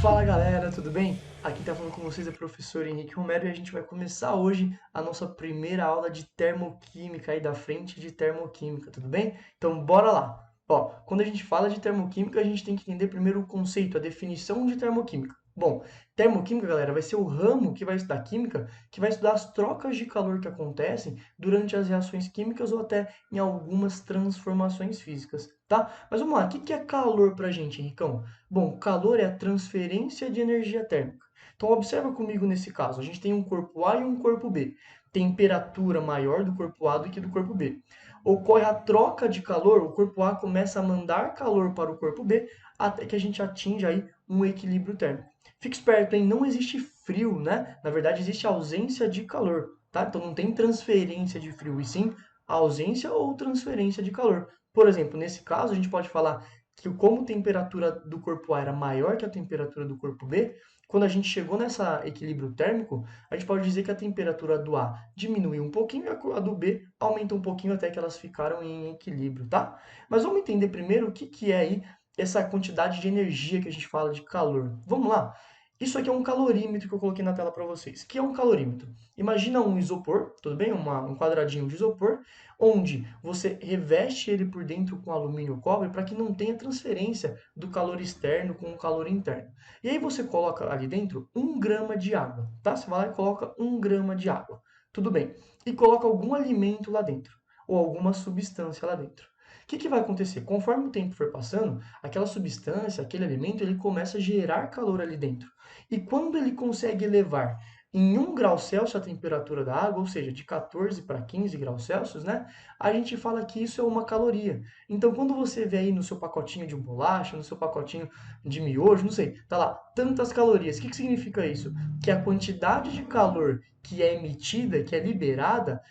Fala galera, tudo bem? Aqui tá falando com vocês é o professor Henrique Romero e a gente vai começar hoje a nossa primeira aula de termoquímica aí da frente de termoquímica, tudo bem? Então bora lá! Ó, quando a gente fala de termoquímica, a gente tem que entender primeiro o conceito, a definição de termoquímica. Bom, termoquímica, galera, vai ser o ramo que vai estudar química, que vai estudar as trocas de calor que acontecem durante as reações químicas ou até em algumas transformações físicas, tá? Mas vamos lá, o que é calor pra gente, Henricão? Bom, calor é a transferência de energia térmica. Então, observa comigo nesse caso. A gente tem um corpo A e um corpo B. Temperatura maior do corpo A do que do corpo B. Ocorre a troca de calor, o corpo A começa a mandar calor para o corpo B até que a gente atinja aí um equilíbrio térmico. Fique esperto, hein? Não existe frio, né? Na verdade, existe ausência de calor, tá? Então, não tem transferência de frio, e sim ausência ou transferência de calor. Por exemplo, nesse caso, a gente pode falar que como a temperatura do corpo A era maior que a temperatura do corpo B, quando a gente chegou nesse equilíbrio térmico, a gente pode dizer que a temperatura do A diminuiu um pouquinho e a do B aumenta um pouquinho até que elas ficaram em equilíbrio, tá? Mas vamos entender primeiro o que é aí essa quantidade de energia que a gente fala de calor. Vamos lá? Isso aqui é um calorímetro que eu coloquei na tela para vocês. O que é um calorímetro? Imagina um isopor, tudo bem? Um quadradinho de isopor, onde você reveste ele por dentro com alumínio ou cobre para que não tenha transferência do calor externo com o calor interno. E aí você coloca ali dentro 1 grama de água, tá? Você vai lá e coloca 1 grama de água, tudo bem. E coloca algum alimento lá dentro, ou alguma substância lá dentro. O que vai acontecer? Conforme o tempo for passando, aquela substância, aquele alimento, ele começa a gerar calor ali dentro. E quando ele consegue elevar em 1 grau Celsius a temperatura da água, ou seja, de 14 para 15 graus Celsius, né? A gente fala que isso é uma caloria. Então, quando você vê aí no seu pacotinho de bolacha, no seu pacotinho de miojo, não sei, tá lá, tantas calorias. O que significa isso? Que a quantidade de calor que é emitida, que é liberada,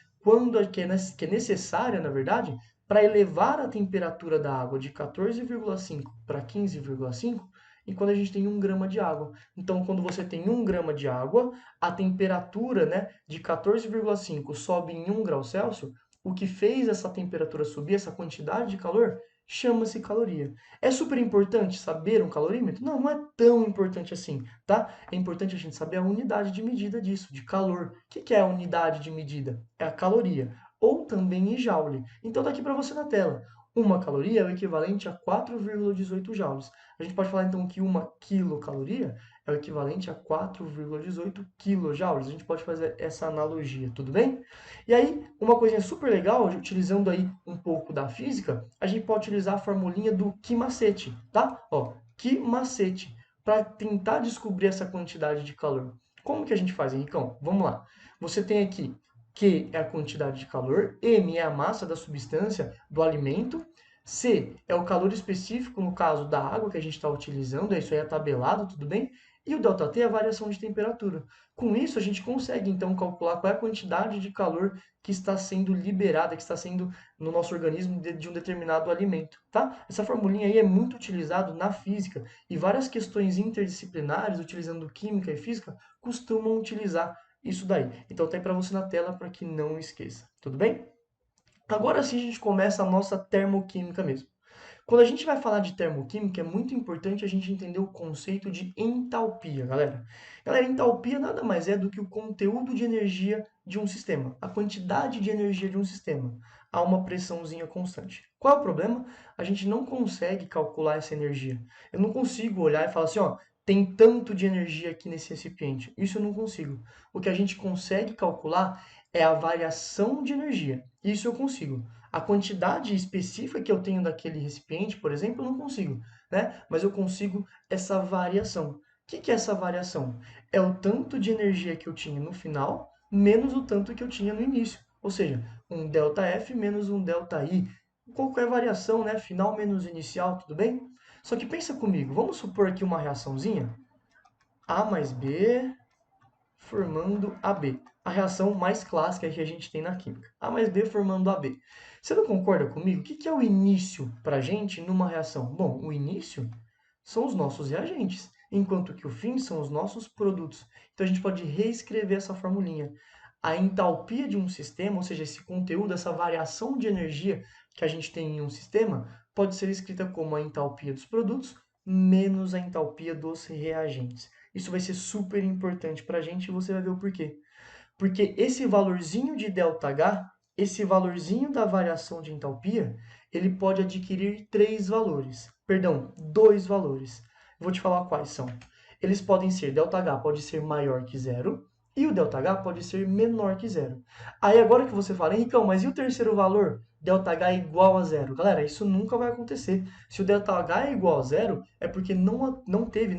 que é necessária, na verdade, para elevar a temperatura da água de 14,5 para 15,5, e quando a gente tem 1 grama de água. Então, quando você tem 1 grama de água, a temperatura, né, de 14,5 sobe em 1 grau Celsius, o que fez essa temperatura subir, essa quantidade de calor, chama-se caloria. É super importante saber um calorímetro? Não, não é tão importante assim, tá? É importante a gente saber a unidade de medida disso, de calor. O que é a unidade de medida? É a caloria, ou também em joule. Então, tá aqui para você na tela. Uma caloria é o equivalente a 4,18 joules. A gente pode falar então que uma quilocaloria é o equivalente a 4,18 quilojoules. A gente pode fazer essa analogia, tudo bem? E aí, uma coisinha super legal, utilizando aí um pouco da física, a gente pode utilizar a formulinha do que macete, tá? Ó, que macete, para tentar descobrir essa quantidade de calor. Como que a gente faz, Henricão? Vamos lá. Você tem aqui Q é a quantidade de calor, M é a massa da substância do alimento, C é o calor específico, no caso da água que a gente está utilizando, isso aí é tabelado, tudo bem? E o ΔT é a variação de temperatura. Com isso, a gente consegue, então, calcular qual é a quantidade de calor que está sendo liberada, que está sendo no nosso organismo de um determinado alimento, tá? Essa formulinha aí é muito utilizada na física e várias questões interdisciplinares, utilizando química e física, costumam utilizar isso daí. Então, tem para você na tela para que não esqueça, tudo bem? Agora sim a gente começa a nossa termoquímica mesmo. Quando a gente vai falar de termoquímica, é muito importante a gente entender o conceito de entalpia, galera. Galera, entalpia nada mais é do que o conteúdo de energia de um sistema, a quantidade de energia de um sistema a uma pressãozinha constante. Qual é o problema? A gente não consegue calcular essa energia. Eu não consigo olhar e falar assim, ó, tem tanto de energia aqui nesse recipiente. Isso eu não consigo. O que a gente consegue calcular é a variação de energia. Isso eu consigo. A quantidade específica que eu tenho daquele recipiente, por exemplo, eu não consigo, né? Mas eu consigo essa variação. O que é essa variação? É o tanto de energia que eu tinha no final, menos o tanto que eu tinha no início. Ou seja, um ΔF menos um ΔI. Qualquer variação, né? Final menos inicial, tudo bem? Só que pensa comigo, vamos supor aqui uma reaçãozinha. A mais B formando AB. A reação mais clássica que a gente tem na química. A mais B formando AB. Você não concorda comigo? O que é o início para a gente numa reação? Bom, o início são os nossos reagentes, enquanto que o fim são os nossos produtos. Então a gente pode reescrever essa formulinha. A entalpia de um sistema, ou seja, esse conteúdo, essa variação de energia que a gente tem em um sistema, pode ser escrita como a entalpia dos produtos menos a entalpia dos reagentes. Isso vai ser super importante para a gente e você vai ver o porquê. Porque esse valorzinho de ΔH, esse valorzinho da variação de entalpia, ele pode adquirir três valores. Perdão, dois valores. Vou te falar quais são. Eles podem ser, ΔH pode ser maior que zero e o ΔH pode ser menor que zero. Aí agora que você fala, Henricão, mas e o terceiro valor? ΔH é igual a zero. Galera, isso nunca vai acontecer. Se o ΔH é igual a zero, é porque não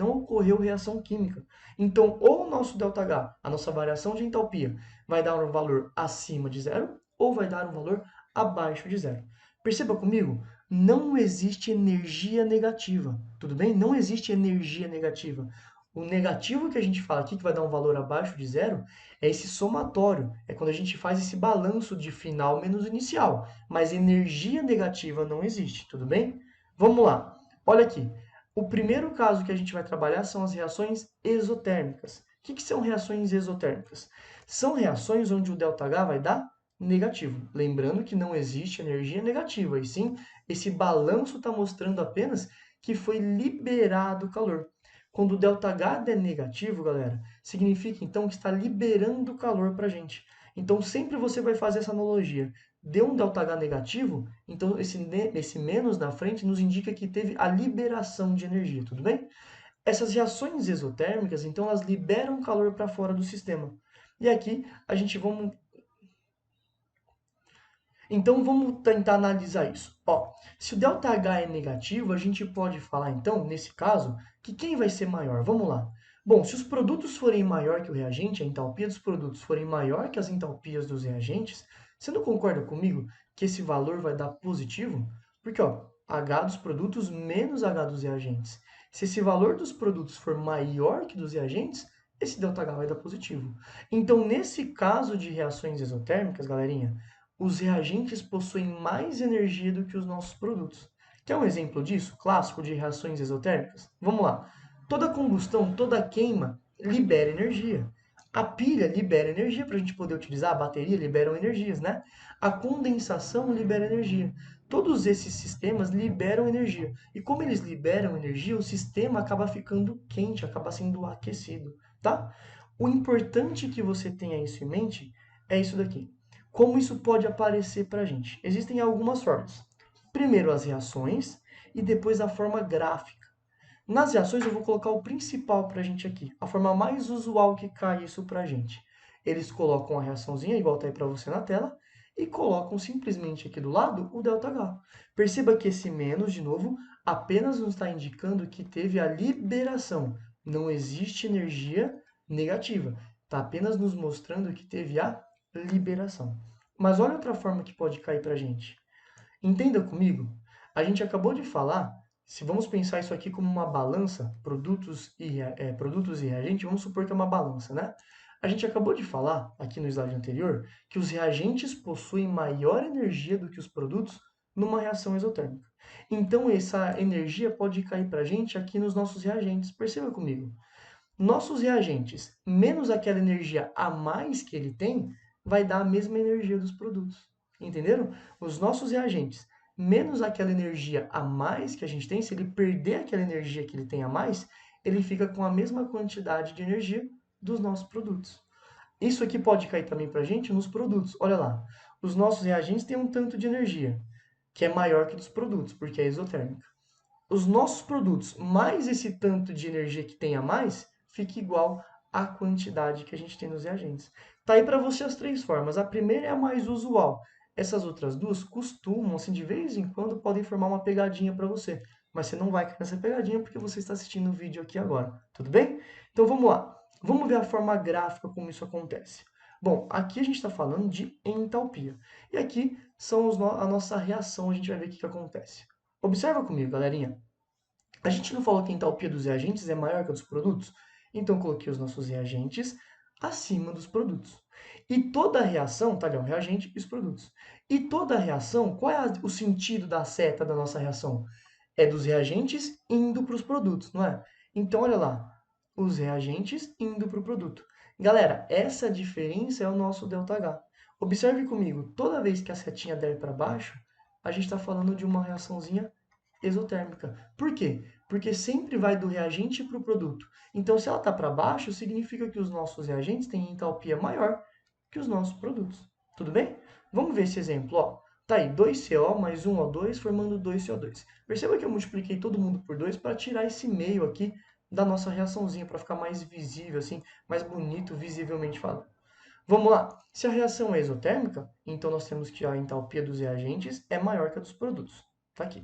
ocorreu reação química. Então, ou o nosso ΔH, a nossa variação de entalpia, vai dar um valor acima de zero ou vai dar um valor abaixo de zero. Perceba comigo, não existe energia negativa, tudo bem? Não existe energia negativa. O negativo que a gente fala aqui, que vai dar um valor abaixo de zero, é esse somatório. É quando a gente faz esse balanço de final menos inicial. Mas energia negativa não existe, tudo bem? Vamos lá. Olha aqui. O primeiro caso que a gente vai trabalhar são as reações exotérmicas. O que são reações exotérmicas? São reações onde o ΔH vai dar negativo. Lembrando que não existe energia negativa, e sim esse balanço está mostrando apenas que foi liberado calor. Quando o ΔH é negativo, galera, significa então que está liberando calor para a gente. Então sempre você vai fazer essa analogia. Deu um ΔH negativo, então esse menos na frente nos indica que teve a liberação de energia, tudo bem? Essas reações exotérmicas, então, elas liberam calor para fora do sistema. E aqui a gente vamos tentar analisar isso. Ó, se o ΔH é negativo, a gente pode falar então, nesse caso, que quem vai ser maior? Vamos lá. Bom, se os produtos forem maior que o reagente, a entalpia dos produtos forem maior que as entalpias dos reagentes, você não concorda comigo que esse valor vai dar positivo? Porque, ó, H dos produtos menos H dos reagentes. Se esse valor dos produtos for maior que dos reagentes, esse ΔH vai dar positivo. Então, nesse caso de reações exotérmicas, galerinha, os reagentes possuem mais energia do que os nossos produtos. Quer um exemplo disso, clássico de reações exotérmicas? Vamos lá. Toda combustão, toda queima libera energia. A pilha libera energia para a gente poder utilizar, a bateria liberam energias, né? A condensação libera energia. Todos esses sistemas liberam energia. E como eles liberam energia, o sistema acaba ficando quente, acaba sendo aquecido, tá? O importante que você tenha isso em mente é isso daqui. Como isso pode aparecer para a gente? Existem algumas formas. Primeiro as reações e depois a forma gráfica. Nas reações eu vou colocar o principal para a gente aqui, a forma mais usual que cai isso para a gente. Eles colocam a reaçãozinha, igual está aí para você na tela, e colocam simplesmente aqui do lado o ΔH. Perceba que esse menos, de novo, apenas nos está indicando que teve a liberação. Não existe energia negativa. Está apenas nos mostrando que teve a liberação. Mas olha outra forma que pode cair para a gente. Entenda comigo, a gente acabou de falar, se vamos pensar isso aqui como uma balança, produtos e reagentes, vamos supor que é uma balança, né? A gente acabou de falar, aqui no slide anterior, que os reagentes possuem maior energia do que os produtos numa reação exotérmica. Então, essa energia pode cair para a gente aqui nos nossos reagentes. Perceba comigo. Nossos reagentes, menos aquela energia a mais que ele tem, vai dar a mesma energia dos produtos. Entenderam? Os nossos reagentes, menos aquela energia a mais que a gente tem, se ele perder aquela energia que ele tem a mais, ele fica com a mesma quantidade de energia dos nossos produtos. Isso aqui pode cair também para a gente nos produtos. Olha lá, os nossos reagentes têm um tanto de energia, que é maior que dos produtos, porque é exotérmica. Os nossos produtos mais esse tanto de energia que tem a mais, fica igual à quantidade que a gente tem nos reagentes. Tá aí para você as três formas. A primeira é a mais usual. Essas outras duas costumam, assim, de vez em quando, podem formar uma pegadinha para você. Mas você não vai cair nessa pegadinha porque você está assistindo o vídeo aqui agora. Tudo bem? Então vamos lá. Vamos ver a forma gráfica como isso acontece. Bom, aqui a gente está falando de entalpia. E aqui são a nossa reação, a gente vai ver o que acontece. Observa comigo, galerinha. A gente não falou que a entalpia dos reagentes é maior que a dos produtos? Então, coloquei os nossos reagentes acima dos produtos. E toda reação, tá ali, o reagente e os produtos. E toda reação, qual é o sentido da seta da nossa reação? É dos reagentes indo para os produtos, não é? Então, olha lá, os reagentes indo para o produto. Galera, essa diferença é o nosso ΔH. Observe comigo, toda vez que a setinha der para baixo, a gente está falando de uma reaçãozinha exotérmica. Por quê? Porque sempre vai do reagente para o produto. Então, se ela está para baixo, significa que os nossos reagentes têm entalpia maior que os nossos produtos. Tudo bem? Vamos ver esse exemplo. Ó. Tá aí, 2CO mais 1O2 formando 2CO2. Perceba que eu multipliquei todo mundo por 2 para tirar esse meio aqui da nossa reaçãozinha, para ficar mais visível, assim, mais bonito visivelmente falando. Vamos lá. Se a reação é exotérmica, então nós temos que a entalpia dos reagentes é maior que a dos produtos. Tá aqui.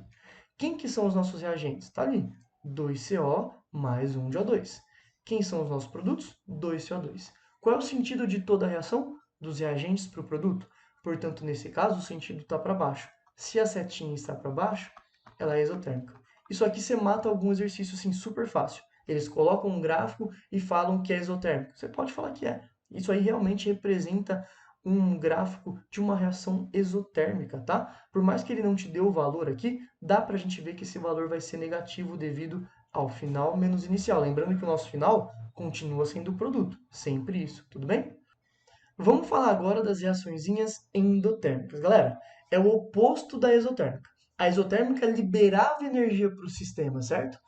Quem que são os nossos reagentes? Tá ali. 2CO mais 1 de O2. Quem são os nossos produtos? 2CO2. Qual é o sentido de toda a reação? Dos reagentes para o produto. Portanto, nesse caso, o sentido está para baixo. Se a setinha está para baixo, ela é exotérmica. Isso aqui você mata algum exercício assim super fácil. Eles colocam um gráfico e falam que é exotérmico. Você pode falar que é. Isso aí realmente representa um gráfico de uma reação exotérmica, tá? Por mais que ele não te dê o valor aqui, dá para a gente ver que esse valor vai ser negativo devido ao final menos inicial. Lembrando que o nosso final continua sendo o produto, sempre isso, tudo bem? Vamos falar agora das reaçõezinhas endotérmicas. Galera, é o oposto da exotérmica. A exotérmica liberava energia para o sistema, certo?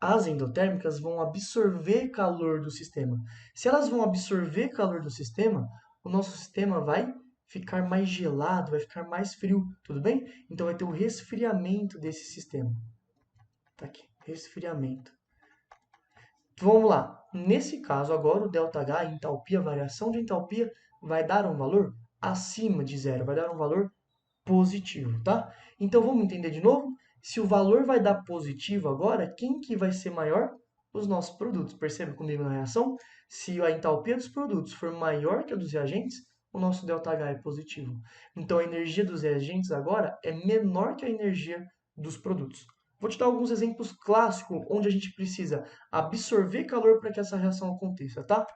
As endotérmicas vão absorver calor do sistema. Se elas vão absorver calor do sistema, o nosso sistema vai ficar mais gelado, vai ficar mais frio, tudo bem? Então vai ter o resfriamento desse sistema. Tá aqui, resfriamento. Vamos lá. Nesse caso agora, o ΔH, a entalpia, a variação de entalpia, vai dar um valor acima de zero, vai dar um valor positivo, tá? Então vamos entender de novo? Se o valor vai dar positivo agora, quem que vai ser maior? Os nossos produtos. Percebe comigo na reação? Se a entalpia dos produtos for maior que a dos reagentes, o nosso ΔH é positivo. Então a energia dos reagentes agora é menor que a energia dos produtos. Vou te dar alguns exemplos clássicos onde a gente precisa absorver calor para que essa reação aconteça, tá?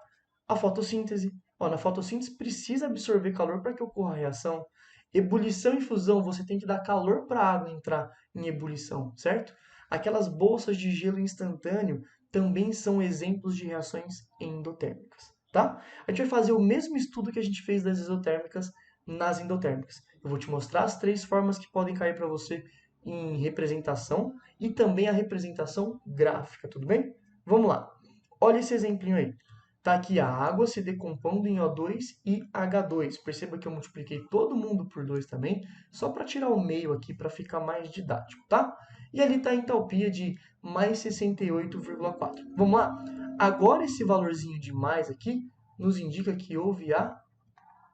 A fotossíntese. Ó, na fotossíntese precisa absorver calor para que ocorra a reação. Ebulição e fusão, você tem que dar calor para a água entrar em ebulição, certo? Aquelas bolsas de gelo instantâneo também são exemplos de reações endotérmicas, tá? A gente vai fazer o mesmo estudo que a gente fez das exotérmicas nas endotérmicas. Eu vou te mostrar as três formas que podem cair para você em representação e também a representação gráfica, tudo bem? Vamos lá. Olha esse exemplinho aí. Tá aqui a água se decompondo em O2 e H2. Perceba que eu multipliquei todo mundo por 2 também, só para tirar o meio aqui para ficar mais didático, tá? E ali está a entalpia de mais 68,4. Vamos lá? Agora esse valorzinho de mais aqui nos indica que houve a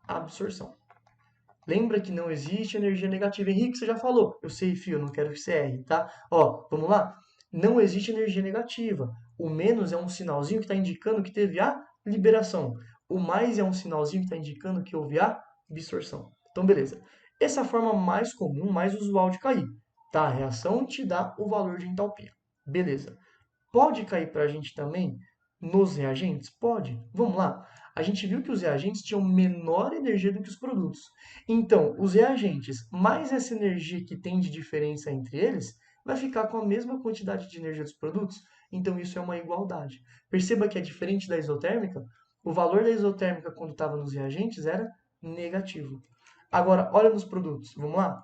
absorção. Lembra que não existe energia negativa. Henrique, você já falou. Eu sei, fio, eu não quero que você erre, tá? Ó, vamos lá? Não existe energia negativa. O menos é um sinalzinho que está indicando que teve a liberação. O mais é um sinalzinho que está indicando que houve a absorção. Então, beleza. Essa é a forma mais comum, mais usual de cair. Tá? A reação te dá o valor de entalpia. Beleza. Pode cair para a gente também nos reagentes? Pode. Vamos lá. A gente viu que os reagentes tinham menor energia do que os produtos. Então, os reagentes mais essa energia que tem de diferença entre eles vai ficar com a mesma quantidade de energia dos produtos. Então, isso é uma igualdade. Perceba que é diferente da isotérmica. O valor da isotérmica quando estava nos reagentes era negativo. Agora, olha nos produtos. Vamos lá?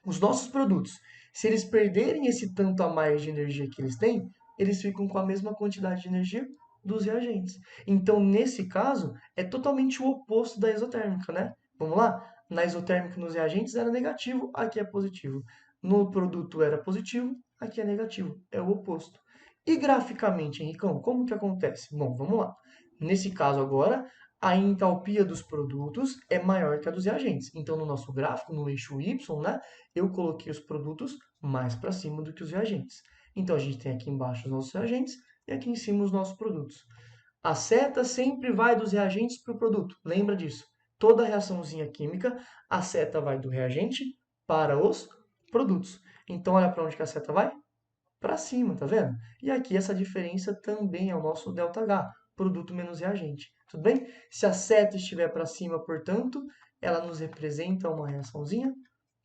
Os nossos produtos, se eles perderem esse tanto a mais de energia que eles têm, eles ficam com a mesma quantidade de energia dos reagentes. Então, nesse caso, é totalmente o oposto da isotérmica, né? Vamos lá? Na isotérmica, nos reagentes era negativo, aqui é positivo. No produto era positivo, aqui é negativo. É o oposto. E graficamente, Henricão, como que acontece? Bom, vamos lá. Nesse caso agora, a entalpia dos produtos é maior que a dos reagentes. Então, no nosso gráfico, no eixo Y, né, eu coloquei os produtos mais para cima do que os reagentes. Então, a gente tem aqui embaixo os nossos reagentes e aqui em cima os nossos produtos. A seta sempre vai dos reagentes para o produto. Lembra disso? Toda reaçãozinha química, a seta vai do reagente para os produtos. Então, olha para onde que a seta vai? Para cima, tá vendo? E aqui essa diferença também é o nosso ΔH, produto menos reagente. Tudo bem? Se a seta estiver para cima, portanto, ela nos representa uma reaçãozinha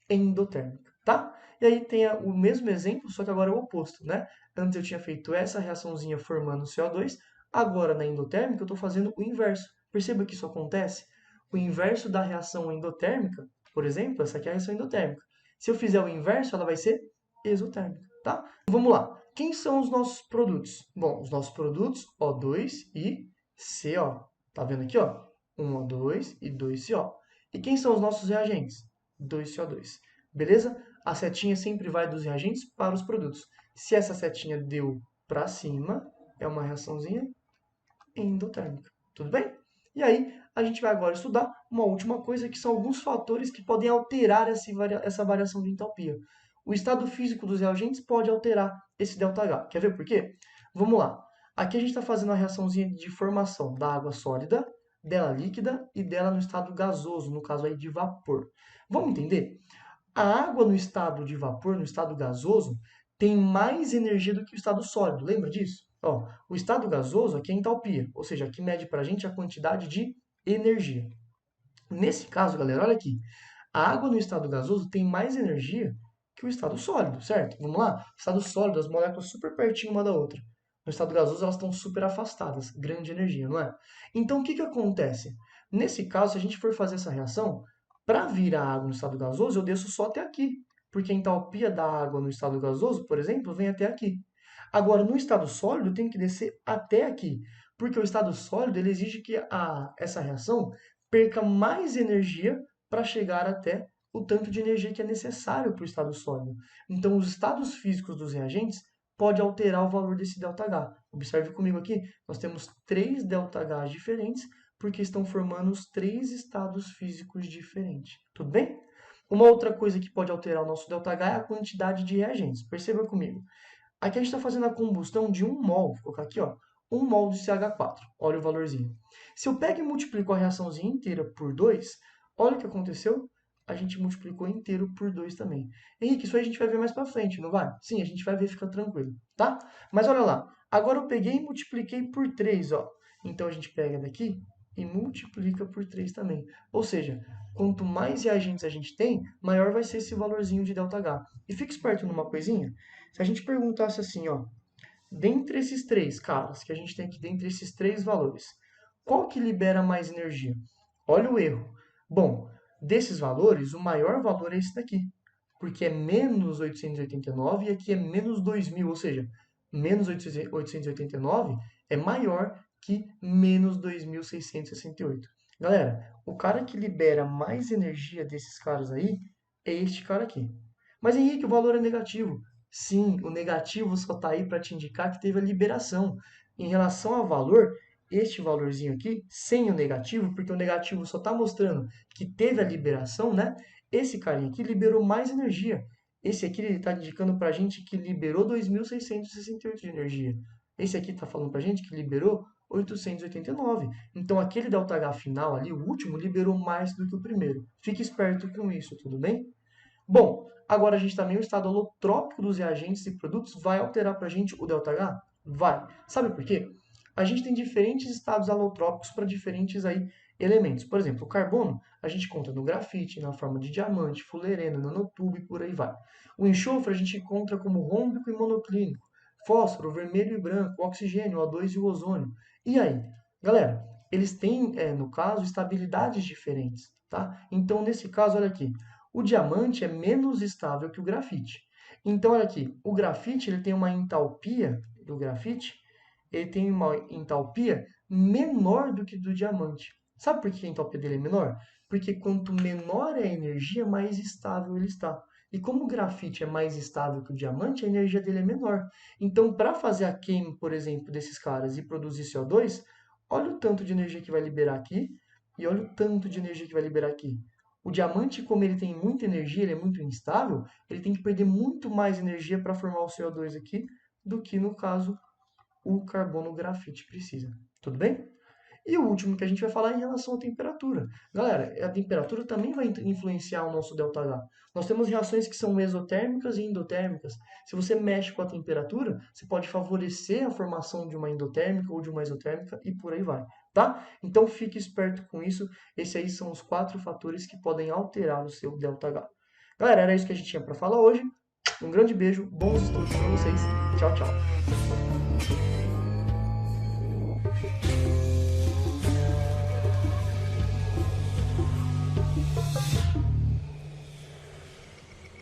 endotérmica, tá? E aí tem o mesmo exemplo, só que agora é o oposto, né? Antes eu tinha feito essa reaçãozinha formando CO2, agora na endotérmica eu estou fazendo o inverso. Perceba que isso acontece? O inverso da reação endotérmica, por exemplo, essa aqui é a reação endotérmica. Se eu fizer o inverso, ela vai ser exotérmica. tá? Vamos lá. Quem são os nossos produtos? Bom, os nossos produtos, O2 e CO. Tá vendo aqui, ó? 1O2 e 2CO. E quem são os nossos reagentes? 2CO2. Beleza? A setinha sempre vai dos reagentes para os produtos. Se essa setinha deu para cima, é uma reaçãozinha endotérmica. Tudo bem? E aí, a gente vai agora estudar uma última coisa, que são alguns fatores que podem alterar essa variação de entalpia. O estado físico dos reagentes pode alterar esse ΔH. Quer ver por quê? Vamos lá. Aqui a gente está fazendo a reaçãozinha de formação da água sólida, dela líquida e dela no estado gasoso, no caso aí de vapor. Vamos entender? A água no estado de vapor, no estado gasoso, tem mais energia do que o estado sólido. Lembra disso? Ó, o estado gasoso aqui é entalpia, ou seja, aqui mede para a gente a quantidade de energia. Nesse caso, galera, olha aqui. A água no estado gasoso tem mais energia que o estado sólido, certo? Vamos lá? Estado sólido, as moléculas super pertinho uma da outra. No estado gasoso, elas estão super afastadas, grande energia, não é? Então, o que acontece? Nesse caso, se a gente for fazer essa reação, para vir a água no estado gasoso, eu desço só até aqui, porque a entalpia da água no estado gasoso, por exemplo, vem até aqui. Agora, no estado sólido, eu tenho que descer até aqui, porque o estado sólido ele exige que essa reação perca mais energia para chegar até o tanto de energia que é necessário para o estado sólido. Então, os estados físicos dos reagentes pode alterar o valor desse ΔH. Observe comigo aqui, nós temos 3 ΔHs diferentes, porque estão formando os 3 estados físicos diferentes. Tudo bem? Uma outra coisa que pode alterar o nosso ΔH é a quantidade de reagentes. Perceba comigo. Aqui a gente está fazendo a combustão de 1 mol, vou colocar aqui, ó, 1 mol de CH4. Olha o valorzinho. Se eu pego e multiplico a reaçãozinha inteira por 2, olha o que aconteceu. A gente multiplicou inteiro por 2 também. Henrique, isso aí a gente vai ver mais para frente, não vai? Sim, a gente vai ver, fica tranquilo, tá? Mas olha lá, agora eu peguei e multipliquei por 3, ó. Então a gente pega daqui e multiplica por 3 também. Ou seja, quanto mais reagentes a gente tem, maior vai ser esse valorzinho de ΔH. E fica esperto numa coisinha. Se a gente perguntasse assim, ó, dentre esses 3 caras que a gente tem aqui, dentre esses 3 valores, qual que libera mais energia? Olha o erro. Bom, desses valores, o maior valor é esse daqui, porque é menos 889 e aqui é menos 2000, ou seja, menos 889 é maior que menos 2668. Galera, o cara que libera mais energia desses caras aí é este cara aqui. Mas Henrique, o valor é negativo. Sim, o negativo só está aí para te indicar que teve a liberação. Em relação ao valor, este valorzinho aqui, sem o negativo, porque o negativo só está mostrando que teve a liberação, né? Esse carinha aqui liberou mais energia. Esse aqui está indicando para a gente que liberou 2.668 de energia. Esse aqui está falando para a gente que liberou 889. Então, aquele ΔH final ali, o último, liberou mais do que o primeiro. Fique esperto com isso, tudo bem? Bom, agora a gente também, o estado alotrópico dos reagentes e produtos vai alterar para a gente o ΔH? Vai. Sabe por quê? A gente tem diferentes estados alotrópicos para diferentes aí elementos. Por exemplo, o carbono, a gente conta no grafite, na forma de diamante, fulereno, nanotube e por aí vai. O enxofre a gente encontra como rômbico e monoclínico. Fósforo, vermelho e branco, o oxigênio, o O2 e o ozônio. E aí? Galera, eles têm, no caso, estabilidades diferentes, tá? Então, nesse caso, olha aqui, o diamante é menos estável que o grafite. Então, olha aqui, o grafite ele tem uma entalpia do grafite, ele tem uma entalpia menor do que do diamante. Sabe por que a entalpia dele é menor? Porque quanto menor é a energia, mais estável ele está. E como o grafite é mais estável que o diamante, a energia dele é menor. Então, para fazer a queima, por exemplo, desses caras e produzir CO2, olha o tanto de energia que vai liberar aqui e olha o tanto de energia que vai liberar aqui. O diamante, como ele tem muita energia, ele é muito instável, ele tem que perder muito mais energia para formar o CO2 aqui do que, no caso, o carbono grafite precisa. Tudo bem? E o último que a gente vai falar é em relação à temperatura. Galera, a temperatura também vai influenciar o nosso ΔH. Nós temos reações que são mesotérmicas e endotérmicas. Se você mexe com a temperatura, você pode favorecer a formação de uma endotérmica ou de uma exotérmica e por aí vai, tá? Então fique esperto com isso. Esses aí são os 4 fatores que podem alterar o seu ΔH. Galera, era isso que a gente tinha para falar hoje. Um grande beijo, bons estudos para vocês. Tchau, tchau.